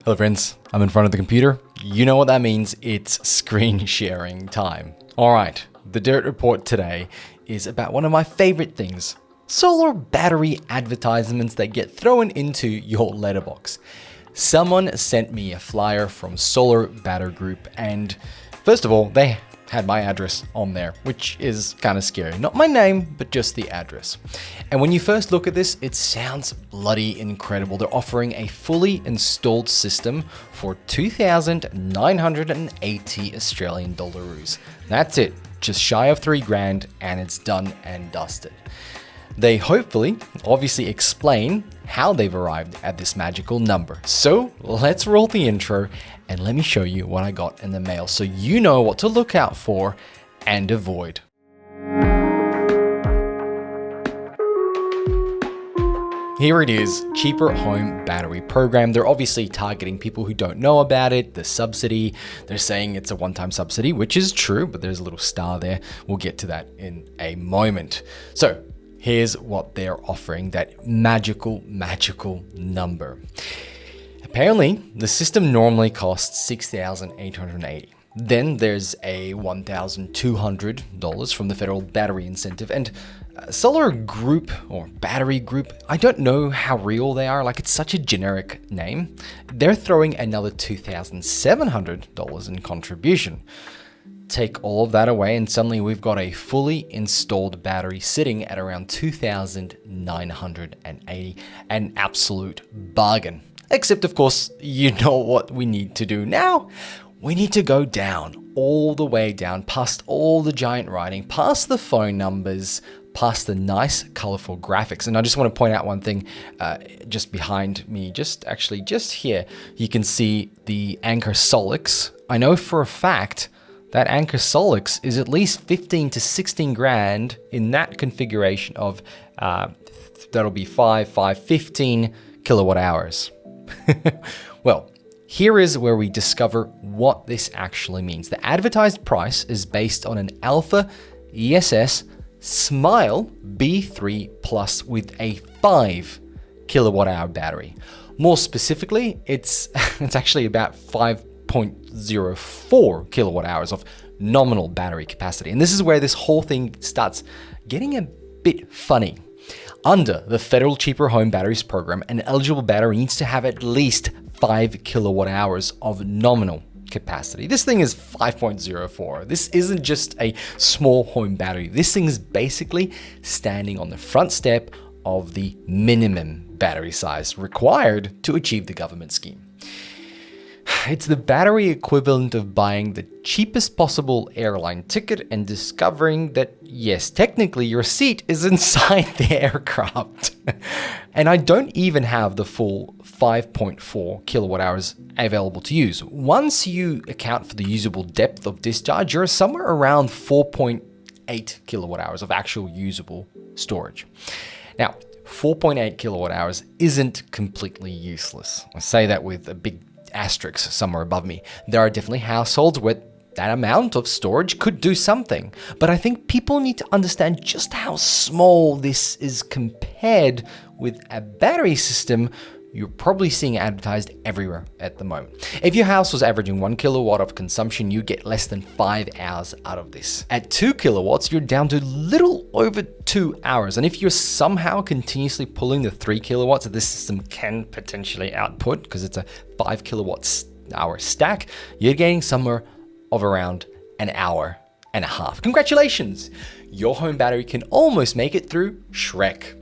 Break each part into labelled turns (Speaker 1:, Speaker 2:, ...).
Speaker 1: Hello friends, I'm in front of the computer. You know what that means, it's screen sharing time. Alright, the Dirt Report today is about one of my favorite things, solar battery advertisements that get thrown into your letterbox. Someone sent me a flyer from Solar Battery Group and first of all, they had my address on there, which is kind of scary. Not my name, but just the address. And when you first look at this, it sounds bloody incredible. They're offering a fully installed system for 2,980 Australian dollars. That's it, just shy of $3,000 and it's done and dusted. They hopefully, obviously explain how they've arrived at this magical number. So let's roll the intro and let me show you what I got in the mail so you know what to look out for and avoid. Here it is, cheaper home battery program. They're obviously targeting people who don't know about it, the subsidy. They're saying it's a one-time subsidy, which is true, but there's a little star there. We'll get to that in a moment. So here's what they're offering, that magical number. Apparently, the system normally costs $6,880. Then there's a $1,200 from the federal battery incentive, and Solar Group or Battery Group, I don't know how real they are, like it's such a generic name. They're throwing another $2,700 in contribution. Take all of that away and suddenly we've got a fully installed battery sitting at around 2,980, an absolute bargain. Except of course, you know what we need to do now? We need to go down, all the way down, past all the giant writing, past the phone numbers, past the nice colorful graphics. And I just want to point out one thing just behind me, just here, you can see the Anchor Solix. I know for a fact that Anchor Solix is at least 15 to 16 grand in that configuration of, that'll be 15 kilowatt hours. Well, here is where we discover what this actually means. The advertised price is based on an Alpha ESS Smile B3 Plus with a 5 kilowatt hour battery. More specifically, it's actually about 5.04 kilowatt hours of nominal battery capacity. And this is where this whole thing starts getting a bit funny. Under the Federal Cheaper Home Batteries Program, an eligible battery needs to have at least 5 kilowatt hours of nominal capacity. This thing is 5.04. This isn't just a small home battery. This thing is basically standing on the front step of the minimum battery size required to achieve the government scheme. It's the battery equivalent of buying the cheapest possible airline ticket and discovering that, yes, technically your seat is inside the aircraft. And I don't even have the full 5.4 kilowatt hours available to use. Once you account for the usable depth of discharge, you're somewhere around 4.8 kilowatt hours of actual usable storage. Now, 4.8 kilowatt hours isn't completely useless. I say that with a big asterisk somewhere above me. There are definitely households where that amount of storage could do something, but I think people need to understand just how small this is compared with a battery system you're probably seeing advertised everywhere at the moment. If your house was averaging 1 kilowatt of consumption, you get less than 5 hours out of this. At 2 kilowatts, you're down to little over 2 hours. And if you're somehow continuously pulling the 3 kilowatts that this system can potentially output, because it's a 5 kilowatt hour stack, you're getting somewhere of around an hour and a half. Congratulations! Your home battery can almost make it through Shrek.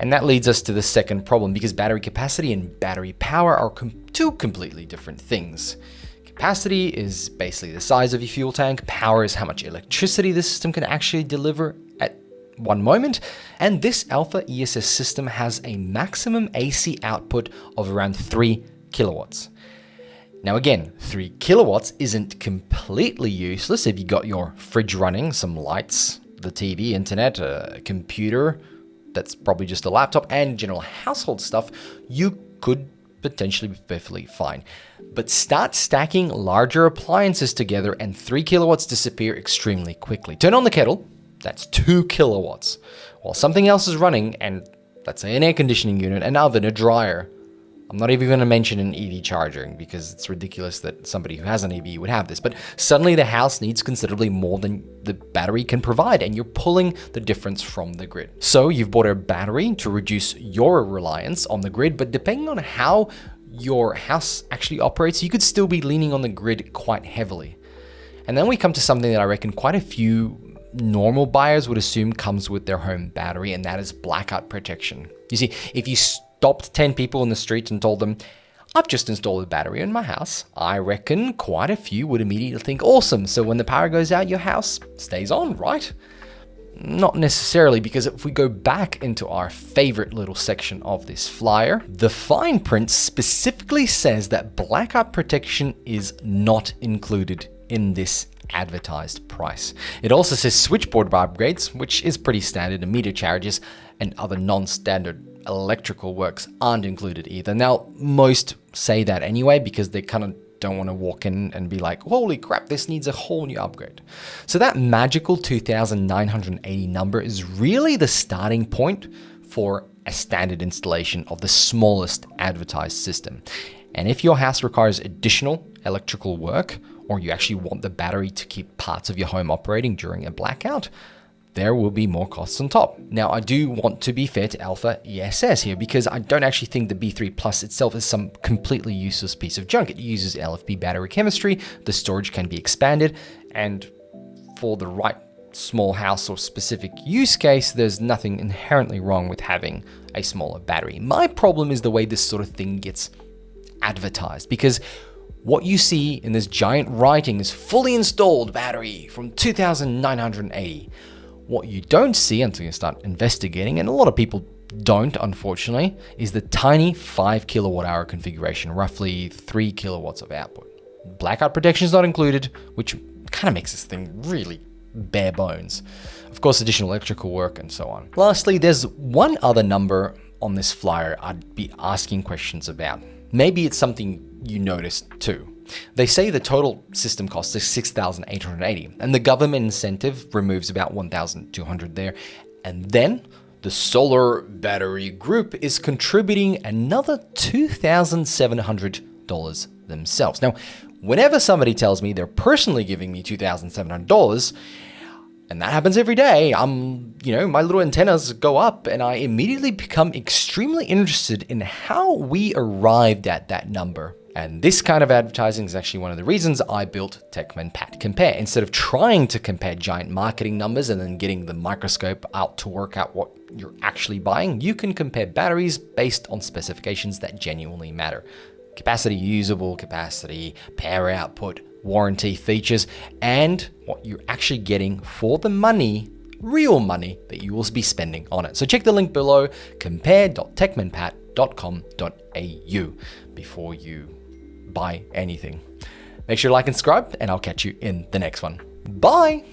Speaker 1: And that leads us to the second problem, because battery capacity and battery power are two completely different things. Capacity is basically the size of your fuel tank. Power is how much electricity the system can actually deliver at one moment. And this Alpha ESS system has a maximum AC output of around 3 kilowatts. Now again, 3 kilowatts isn't completely useless if you got your fridge running, some lights, the TV, internet, a computer, that's probably just a laptop, and general household stuff, you could potentially be perfectly fine. But start stacking larger appliances together and 3 kilowatts disappear extremely quickly. Turn on the kettle, that's 2 kilowatts. While something else is running, and let's say an air conditioning unit, an oven, a dryer, I'm not even going to mention an EV charging because it's ridiculous that somebody who has an EV would have this, but suddenly the house needs considerably more than the battery can provide, and you're pulling the difference from the grid. So you've bought a battery to reduce your reliance on the grid, but depending on how your house actually operates, you could still be leaning on the grid quite heavily. And then we come to something that I reckon quite a few normal buyers would assume comes with their home battery, and that is blackout protection. You see, if you stopped 10 people in the street and told them, I've just installed a battery in my house, I reckon quite a few would immediately think, awesome, so when the power goes out, your house stays on, right? Not necessarily, because if we go back into our favorite little section of this flyer, the fine print specifically says that blackout protection is not included in this advertised price. It also says switchboard upgrades, which is pretty standard, and meter charges and other non-standard electrical works aren't included either. Now, most say that anyway because they kind of don't want to walk in and be like, holy crap, this needs a whole new upgrade. So that magical 2,980 number is really the starting point for a standard installation of the smallest advertised system. And if your house requires additional electrical work, or you actually want the battery to keep parts of your home operating during a blackout, there will be more costs on top. Now, I do want to be fair to Alpha ESS here because I don't actually think the B3 Plus itself is some completely useless piece of junk. It uses LFP battery chemistry, the storage can be expanded, and for the right small house or specific use case, there's nothing inherently wrong with having a smaller battery. My problem is the way this sort of thing gets advertised, because what you see in this giant writing is fully installed battery from 2,980. What you don't see until you start investigating, and a lot of people don't, unfortunately, is the tiny 5 kilowatt hour configuration, roughly 3 kilowatts of output. Blackout protection is not included, which kind of makes this thing really bare bones. Of course, additional electrical work and so on. Lastly, there's one other number on this flyer I'd be asking questions about. Maybe it's something you noticed too. They say the total system cost is $6,880, and the government incentive removes about $1,200 there. And then the solar battery group is contributing another $2,700 themselves. Now, whenever somebody tells me they're personally giving me $2,700, and that happens every day, my little antennas go up and I immediately become extremely interested in how we arrived at that number. And this kind of advertising is actually one of the reasons I built TechManPat Compare. Instead of trying to compare giant marketing numbers and then getting the microscope out to work out what you're actually buying, you can compare batteries based on specifications that genuinely matter. Capacity, usable capacity, power output, warranty features, and what you're actually getting for the money, real money that you will be spending on it. So check the link below, compare.techmanpat.com.au before you buy anything. Make sure to like and subscribe, and I'll catch you in the next one. Bye!